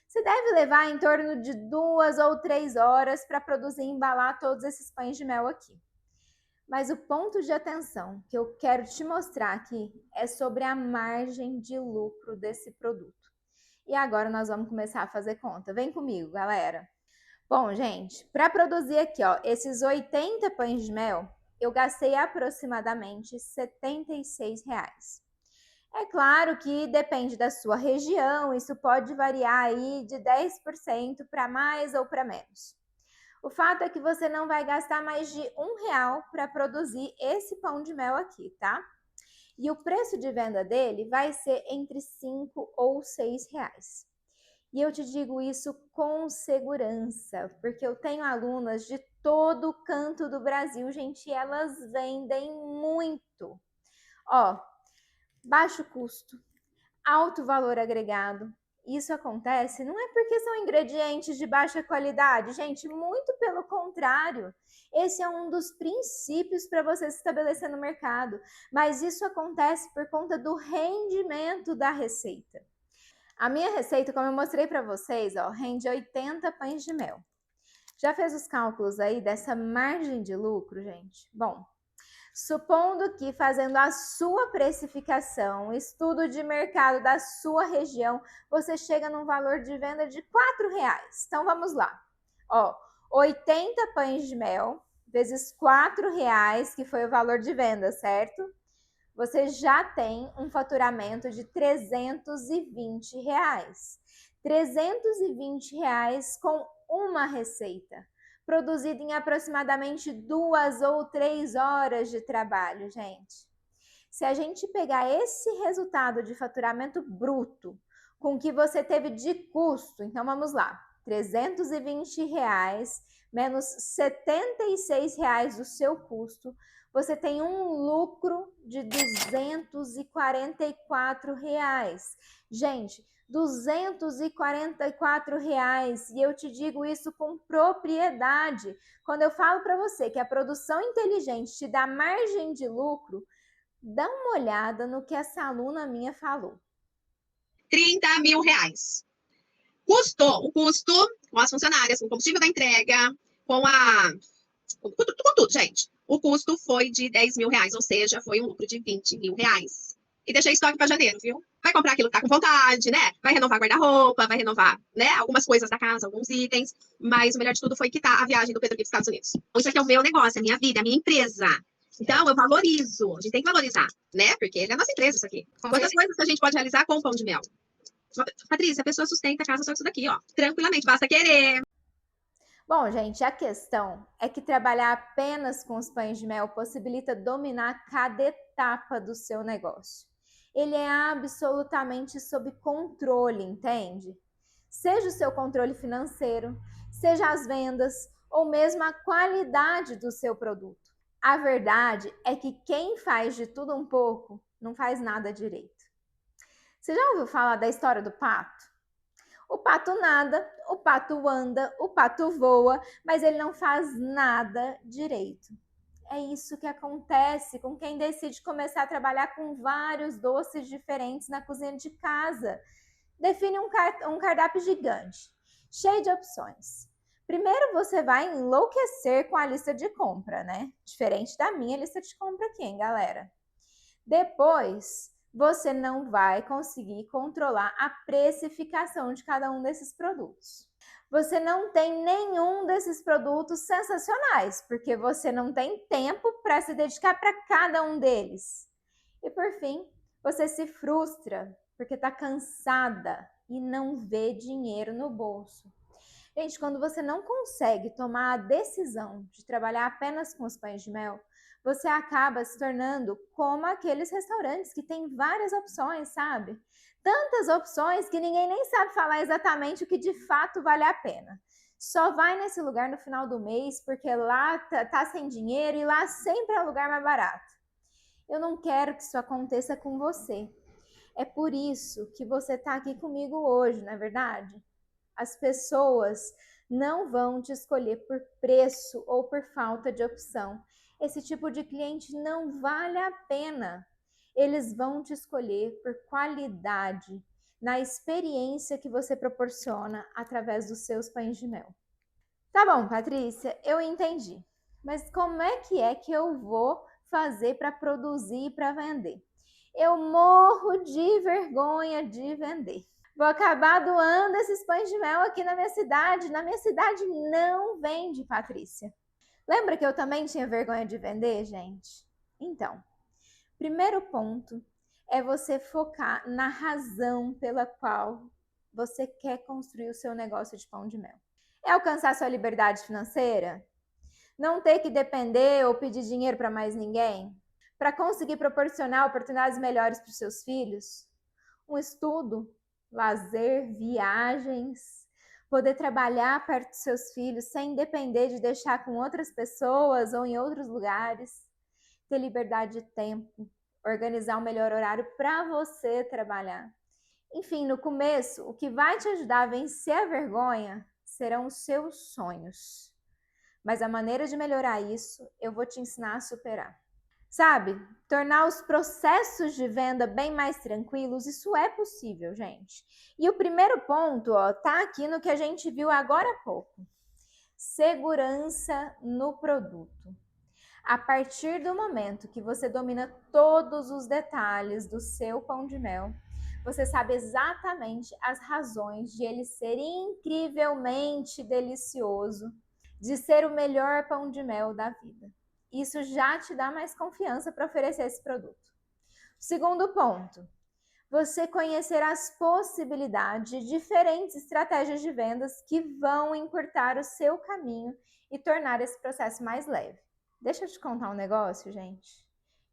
Você deve levar em torno de 2 ou 3 horas para produzir e embalar todos esses pães de mel aqui. Mas o ponto de atenção que eu quero te mostrar aqui é sobre a margem de lucro desse produto. E agora nós vamos começar a fazer conta. Vem comigo, galera. Bom, gente, para produzir aqui, ó, esses 80 pães de mel, eu gastei aproximadamente R$ 76. É claro que depende da sua região, isso pode variar aí de 10% para mais ou para menos. O fato é que você não vai gastar mais de R$ 1 para produzir esse pão de mel aqui, tá? E o preço de venda dele vai ser entre 5 ou 6 reais. E eu te digo isso com segurança, porque eu tenho alunas de todo canto do Brasil, gente, e elas vendem muito. Ó, baixo custo, alto valor agregado. Isso acontece não é porque são ingredientes de baixa qualidade, gente, muito pelo contrário. Esse é um dos princípios para você se estabelecer no mercado, mas isso acontece por conta do rendimento da receita. A minha receita, como eu mostrei para vocês, ó, rende 80 pães de mel. Já fez os cálculos aí dessa margem de lucro, gente? Bom, supondo que fazendo a sua precificação, estudo de mercado da sua região, você chega num valor de venda de R$ 4. Então vamos lá. Ó, 80 pães de mel vezes R$ 4, que foi o valor de venda, certo? Você já tem um faturamento de R$ 320. R$ 320 com uma receita, produzida em aproximadamente 2 ou 3 horas de trabalho, gente. Se a gente pegar esse resultado de faturamento bruto com o que você teve de custo, então vamos lá, R$ 320 menos R$ 76 do seu custo, você tem um lucro de R$ 244. Gente, R$ 244, e eu te digo isso com propriedade. Quando eu falo para você que a produção inteligente te dá margem de lucro, dá uma olhada no que essa aluna minha falou. R$ 30 mil. O custo com as funcionárias, com o combustível da entrega, com tudo, gente. O custo foi de R$ 10 mil, ou seja, foi um lucro de R$ 20 mil. E deixei estoque para janeiro, viu? Vai comprar aquilo que tá com vontade, né? Vai renovar guarda-roupa, vai renovar, né? Algumas coisas da casa, alguns itens. Mas o melhor de tudo foi quitar a viagem do Pedro aqui dos Estados Unidos. Isso aqui é o meu negócio, é a minha vida, é a minha empresa. Então, eu valorizo. A gente tem que valorizar, né? Porque é a nossa empresa isso aqui. Quantas coisas que a gente pode realizar com o pão de mel? Patrícia, a pessoa sustenta a casa só com isso daqui, ó. Tranquilamente, basta querer. Bom, gente, a questão é que trabalhar apenas com os pães de mel possibilita dominar cada etapa do seu negócio. Ele é absolutamente sob controle, entende? Seja o seu controle financeiro, seja as vendas ou mesmo a qualidade do seu produto. A verdade é que quem faz de tudo um pouco não faz nada direito. Você já ouviu falar da história do pato? O pato nada, o pato anda, o pato voa, mas ele não faz nada direito. É isso que acontece com quem decide começar a trabalhar com vários doces diferentes na cozinha de casa. Define um cardápio gigante, cheio de opções. Primeiro você vai enlouquecer com a lista de compra, né? Diferente da minha lista de compra aqui, hein, galera? Depois, você não vai conseguir controlar a precificação de cada um desses produtos. Você não tem nenhum desses produtos sensacionais, porque você não tem tempo para se dedicar para cada um deles. E por fim, você se frustra porque está cansada e não vê dinheiro no bolso. Gente, quando você não consegue tomar a decisão de trabalhar apenas com os pães de mel, você acaba se tornando como aqueles restaurantes que tem várias opções, sabe? Tantas opções que ninguém nem sabe falar exatamente o que de fato vale a pena. Só vai nesse lugar no final do mês porque lá tá sem dinheiro e lá sempre é o lugar mais barato. Eu não quero que isso aconteça com você. É por isso que você está aqui comigo hoje, não é verdade? As pessoas não vão te escolher por preço ou por falta de opção. Esse tipo de cliente não vale a pena. Eles vão te escolher por qualidade, na experiência que você proporciona através dos seus pães de mel. Tá bom, Patrícia, eu entendi. Mas como é que eu vou fazer para produzir e para vender? Eu morro de vergonha de vender. Vou acabar doando esses pães de mel aqui na minha cidade. Na minha cidade não vende, Patrícia. Lembra que eu também tinha vergonha de vender, gente? Então, primeiro ponto é você focar na razão pela qual você quer construir o seu negócio de pão de mel. É alcançar sua liberdade financeira? Não ter que depender ou pedir dinheiro para mais ninguém? Para conseguir proporcionar oportunidades melhores para os seus filhos? Um estudo, lazer, viagens, poder trabalhar perto dos seus filhos sem depender de deixar com outras pessoas ou em outros lugares, ter liberdade de tempo, organizar um melhor horário para você trabalhar. Enfim, no começo, o que vai te ajudar a vencer a vergonha serão os seus sonhos. Mas a maneira de melhorar isso, eu vou te ensinar a superar. Sabe? Tornar os processos de venda bem mais tranquilos, isso é possível, gente. E o primeiro ponto, ó, tá aqui no que a gente viu agora há pouco. Segurança no produto. A partir do momento que você domina todos os detalhes do seu pão de mel, você sabe exatamente as razões de ele ser incrivelmente delicioso, de ser o melhor pão de mel da vida. Isso já te dá mais confiança para oferecer esse produto. Segundo ponto, você conhecer as possibilidades de diferentes estratégias de vendas que vão encurtar o seu caminho e tornar esse processo mais leve. Deixa eu te contar um negócio, gente.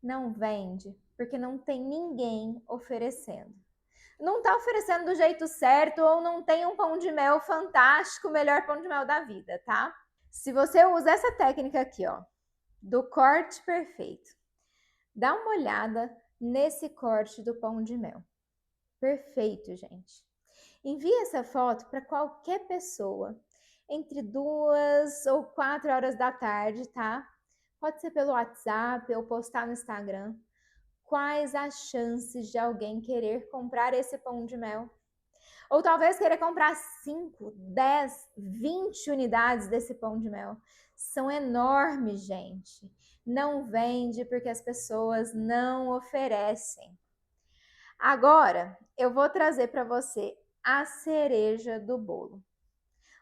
Não vende porque não tem ninguém oferecendo. Não está oferecendo do jeito certo ou não tem um pão de mel fantástico, o melhor pão de mel da vida, tá? Se você usa essa técnica aqui, ó, do corte perfeito, dá uma olhada nesse corte do pão de mel. Perfeito, gente. Envie essa foto para qualquer pessoa entre 2 ou 4 horas da tarde, tá? Pode ser pelo WhatsApp ou postar no Instagram. Quais as chances de alguém querer comprar esse pão de mel? Ou talvez querer comprar 5, 10, 20 unidades desse pão de mel. São enormes, gente. Não vende porque as pessoas não oferecem. Agora, eu vou trazer para você a cereja do bolo.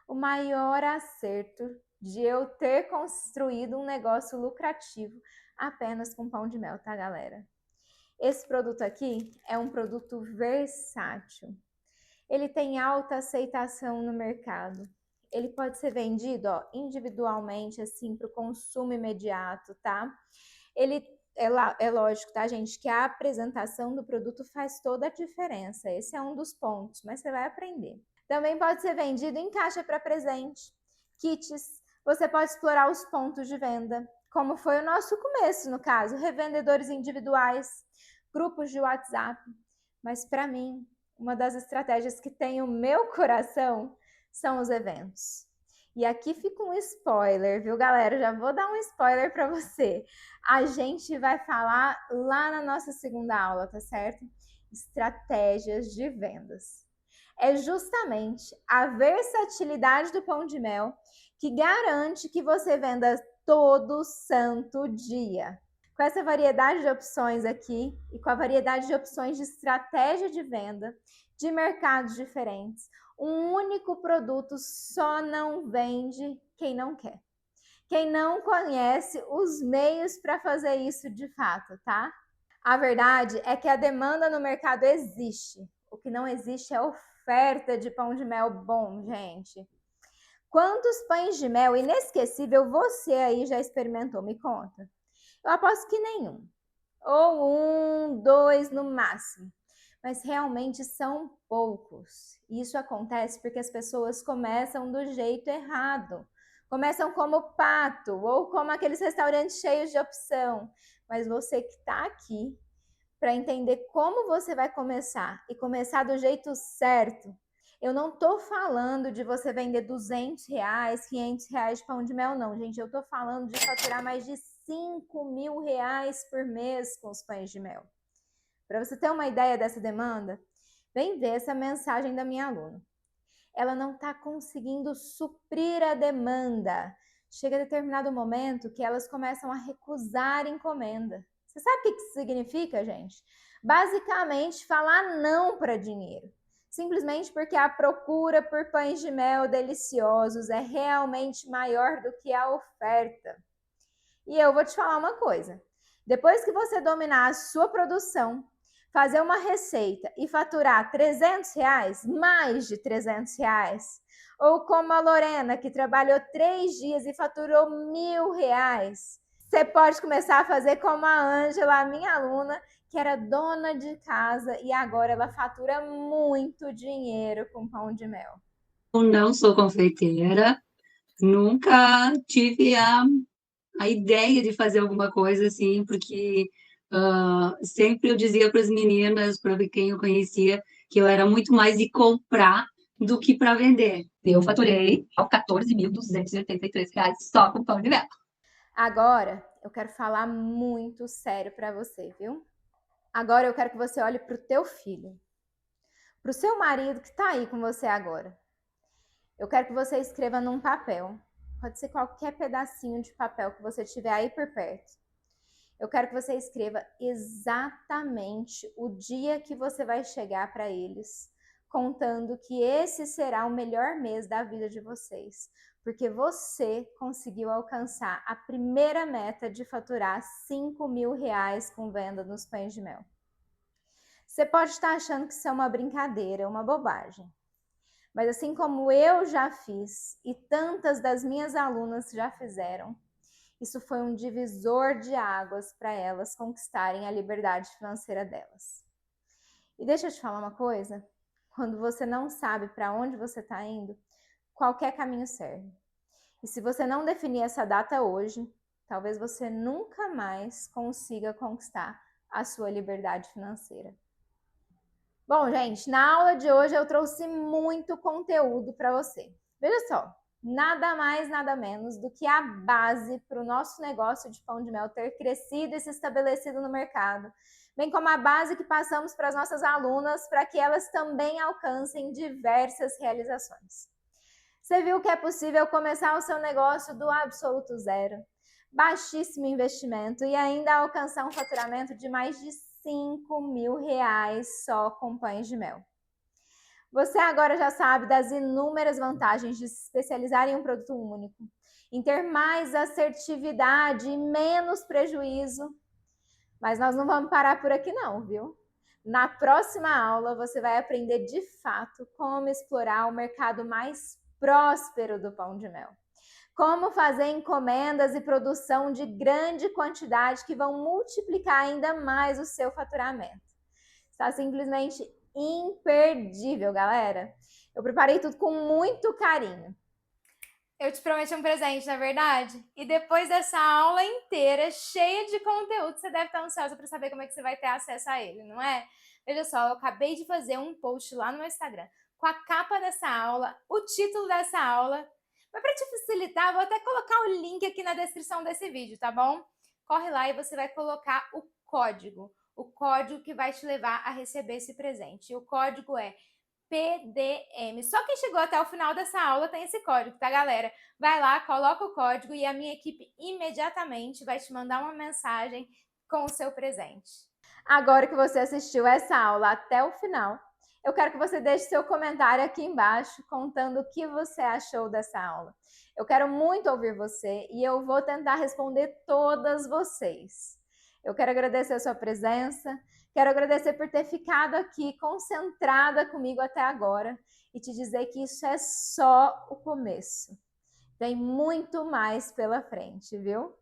O maior acerto de eu ter construído um negócio lucrativo apenas com pão de mel, tá, galera? Esse produto aqui é um produto versátil. Ele tem alta aceitação no mercado. Ele pode ser vendido, ó, individualmente, assim, para o consumo imediato, tá? Ele é lógico, tá, gente, que a apresentação do produto faz toda a diferença. Esse é um dos pontos, mas você vai aprender. Também pode ser vendido em caixa para presente, kits. Você pode explorar os pontos de venda, como foi o nosso começo, no caso, revendedores individuais, grupos de WhatsApp. Mas para mim, uma das estratégias que tem o meu coração são os eventos. E aqui fica um spoiler, viu, galera? Já vou dar um spoiler para você. A gente vai falar lá na nossa segunda aula, tá certo? Estratégias de vendas. É justamente a versatilidade do pão de mel que garante que você venda todo santo dia. Com essa variedade de opções aqui e com a variedade de opções de estratégia de venda, de mercados diferentes, um único produto só não vende quem não quer. Quem não conhece os meios para fazer isso de fato, tá? A verdade é que a demanda no mercado existe. O que não existe é oferta de pão de mel bom, gente. Quantos pães de mel inesquecível você aí já experimentou? Me conta. Eu aposto que nenhum. Ou 1, 2 no máximo. Mas realmente são poucos. Isso acontece porque as pessoas começam do jeito errado. Começam como pato ou como aqueles restaurantes cheios de opção. Mas você que está aqui para entender como você vai começar e começar do jeito certo, eu não estou falando de você vender R$200, R$500 de pão de mel, não, gente. Eu estou falando de faturar mais de R$5.000 por mês com os pães de mel. Para você ter uma ideia dessa demanda, vem ver essa mensagem da minha aluna. Ela não está conseguindo suprir a demanda. Chega a determinado momento que elas começam a recusar encomenda. Você sabe o que isso significa, gente? Basicamente, falar não para dinheiro. simplesmente porque a procura por pães de mel deliciosos é realmente maior do que a oferta. E eu vou te falar uma coisa, depois que você dominar a sua produção, fazer uma receita e faturar R$300, mais de R$300, ou como a Lorena, que trabalhou 3 dias e faturou R$1.000, você pode começar a fazer como a Ângela, a minha aluna, que era dona de casa e agora ela fatura muito dinheiro com pão de mel. Eu não sou confeiteira, nunca tive a ideia de fazer alguma coisa assim, porque sempre eu dizia para as meninas, para quem eu conhecia, que eu era muito mais de comprar do que para vender. Eu faturei R$14.283 só com pão de mel. Agora, eu quero falar muito sério para você, viu? Agora eu quero que você olhe para o teu filho, para o seu marido que está aí com você agora. Eu quero que você escreva num papel, pode ser qualquer pedacinho de papel que você tiver aí por perto. Eu quero que você escreva exatamente o dia que você vai chegar para eles, contando que esse será o melhor mês da vida de vocês, porque você conseguiu alcançar a primeira meta de faturar R$5.000 com venda nos pães de mel. Você pode estar achando que isso é uma brincadeira, uma bobagem. Mas assim como eu já fiz e tantas das minhas alunas já fizeram, isso foi um divisor de águas para elas conquistarem a liberdade financeira delas. E deixa eu te falar uma coisa, quando você não sabe para onde você está indo, qualquer caminho serve. E se você não definir essa data hoje, talvez você nunca mais consiga conquistar a sua liberdade financeira. Bom, gente, na aula de hoje eu trouxe muito conteúdo para você. Veja só, nada mais, nada menos do que a base para o nosso negócio de pão de mel ter crescido e se estabelecido no mercado, bem como a base que passamos para as nossas alunas para que elas também alcancem diversas realizações. Você viu que é possível começar o seu negócio do absoluto zero, baixíssimo investimento e ainda alcançar um faturamento de mais de R$5.000 só com pães de mel. Você agora já sabe das inúmeras vantagens de se especializar em um produto único, em ter mais assertividade e menos prejuízo. Mas nós não vamos parar por aqui não, viu? Na próxima aula você vai aprender de fato como explorar o mercado mais próspero do pão de mel. Como fazer encomendas e produção de grande quantidade que vão multiplicar ainda mais o seu faturamento. Está simplesmente imperdível, galera. Eu preparei tudo com muito carinho. Eu te prometi um presente, na verdade? E depois dessa aula inteira, cheia de conteúdo, você deve estar ansiosa para saber como é que você vai ter acesso a ele, não é? Veja só, eu acabei de fazer um post lá no meu Instagram com a capa dessa aula, o título dessa aula. Mas para te facilitar, vou até colocar o link aqui na descrição desse vídeo, tá bom? Corre lá e você vai colocar o código que vai te levar a receber esse presente. E o código é PDM. Só quem chegou até o final dessa aula tem esse código, tá, galera? Vai lá, coloca o código e a minha equipe imediatamente vai te mandar uma mensagem com o seu presente. Agora que você assistiu essa aula até o final, eu quero que você deixe seu comentário aqui embaixo contando o que você achou dessa aula. Eu quero muito ouvir você e eu vou tentar responder todas vocês. Eu quero agradecer a sua presença, quero agradecer por ter ficado aqui concentrada comigo até agora e te dizer que isso é só o começo. Tem muito mais pela frente, viu?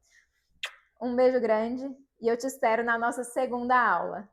Um beijo grande e eu te espero na nossa segunda aula.